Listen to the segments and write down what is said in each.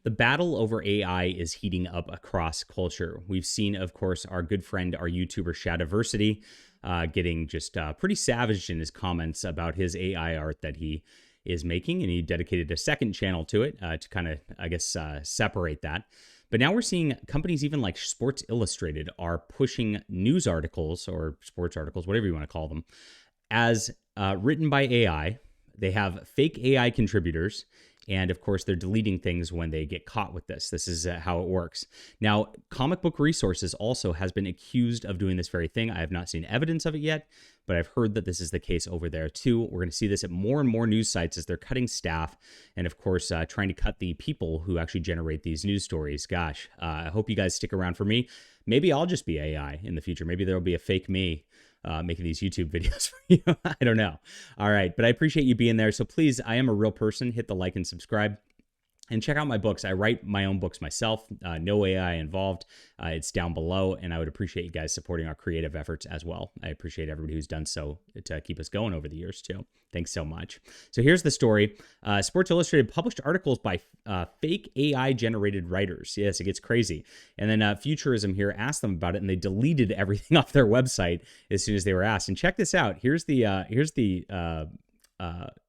The battle over AI is heating up across culture. We've seen, of course, our good friend, our YouTuber Shadiversity, getting just pretty savage in his comments about his AI art that he is making, and he dedicated a second channel to it to kind of, I guess, separate that. But now we're seeing companies even like Sports Illustrated are pushing news articles or sports articles, whatever you want to call them, as written by AI. They have fake AI contributors. And of course, they're deleting things when they get caught with this. This is how it works. Now, Comic Book Resources also has been accused of doing this very thing. I have not seen evidence of it yet, but I've heard that this is the case over there too. We're going to see this at more and more news sites as they're cutting staff and, of course, trying to cut the people who actually generate these news stories. Gosh, I hope you guys stick around for me. Maybe I'll just be AI in the future. Maybe there'll be a fake me making these YouTube videos for you. I don't know. All right. But I appreciate you being there. So please, I am a real person. Hit the like and subscribe. And check out my books. I write my own books myself. No AI involved. It's down below. And I would appreciate you guys supporting our creative efforts as well. I appreciate everybody who's done so to keep us going over the years too. Thanks so much. So here's the story. Sports Illustrated published articles by fake AI generated writers. Yes, it gets crazy. And then Futurism here asked them about it, and they deleted everything off their website as soon as they were asked. And check this out. Here's the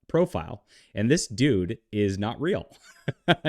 profile, and this dude is not real.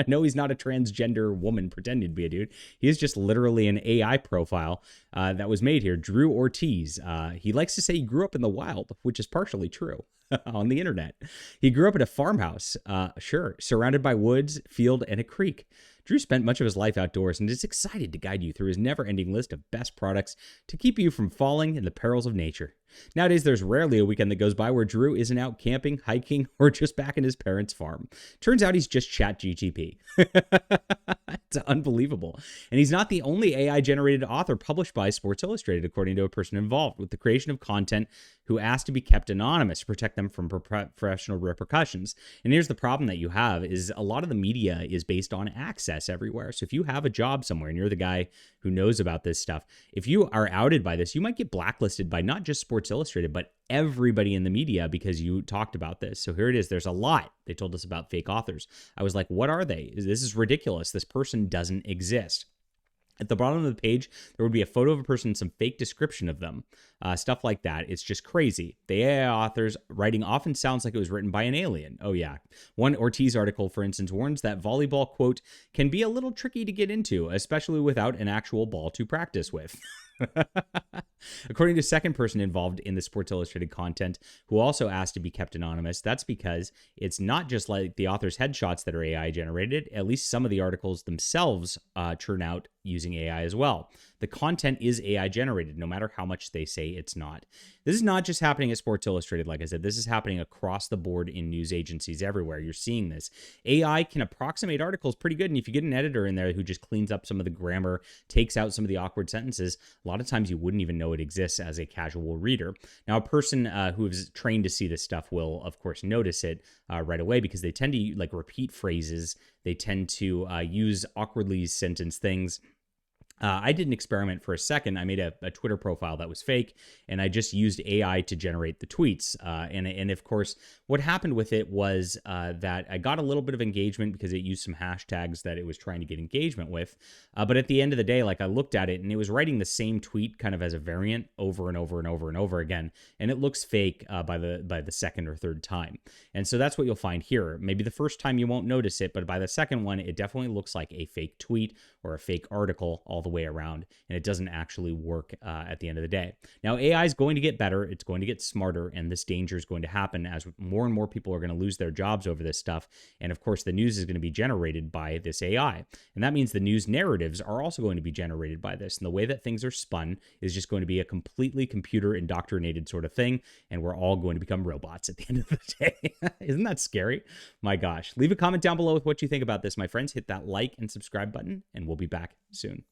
No, he's not a transgender woman pretending to be a dude. He is just literally an AI profile that was made here. Drew Ortiz. He likes to say he grew up in the wild, which is partially true on the internet. He grew up in a farmhouse, sure, surrounded by woods, field, and a creek. Drew spent much of his life outdoors and is excited to guide you through his never-ending list of best products to keep you from falling in the perils of nature. Nowadays, there's rarely a weekend that goes by where Drew isn't out camping, hiking, or just back in his parents' farm. Turns out he's just ChatGTP. It's unbelievable. And he's not the only AI-generated author published by Sports Illustrated, according to a person involved with the creation of content who asked to be kept anonymous to protect them from professional repercussions. And here's the problem that you have is a lot of the media is based on access everywhere. So if you have a job somewhere and you're the guy who knows about this stuff, if you are outed by this, you might get blacklisted by not just Sports Illustrated, but everybody in the media because you talked about this. So here it is. There's a lot. They told us about fake authors. I was like, what are they? This is ridiculous. This person doesn't exist. At the bottom of the page, there would be a photo of a person, some fake description of them, stuff like that. It's just crazy. The AI author's writing often sounds like it was written by an alien. Oh, yeah. One Ortiz article, for instance, warns that volleyball, quote, can be a little tricky to get into, especially without an actual ball to practice with. According to a second person involved in the Sports Illustrated content, who also asked to be kept anonymous, that's because it's not just like the author's headshots that are AI generated. At least some of the articles themselves churn out using AI as well. The content is AI generated, no matter how much they say it's not. This is not just happening at Sports Illustrated, like I said. This is happening across the board in news agencies everywhere. You're seeing this. AI can approximate articles pretty good, and if you get an editor in there who just cleans up some of the grammar, takes out some of the awkward sentences, a lot of times you wouldn't even know it exists as a casual reader. Now, a person who is trained to see this stuff will, of course, notice it right away because they tend to like repeat phrases. They tend to use awkwardly sentenced things. I did an experiment for a second. I made a Twitter profile that was fake, and I just used AI to generate the tweets. And of course, what happened with it was that I got a little bit of engagement because it used some hashtags that it was trying to get engagement with. But at the end of the day, like I looked at it, and it was writing the same tweet kind of as a variant over and over and over and over again, and it looks fake by the second or third time. And so that's what you'll find here. Maybe the first time you won't notice it, but by the second one, it definitely looks like a fake tweet or a fake article all the way around, and it doesn't actually work at the end of the day. Now, AI is going to get better. It's going to get smarter, and this danger is going to happen as more and more people are going to lose their jobs over this stuff. And of course, the news is going to be generated by this AI. And that means the news narratives are also going to be generated by this. And the way that things are spun is just going to be a completely computer indoctrinated sort of thing. And we're all going to become robots at the end of the day. Isn't that scary? My gosh. Leave a comment down below with what you think about this, my friends. Hit that like and subscribe button, and we'll be back soon.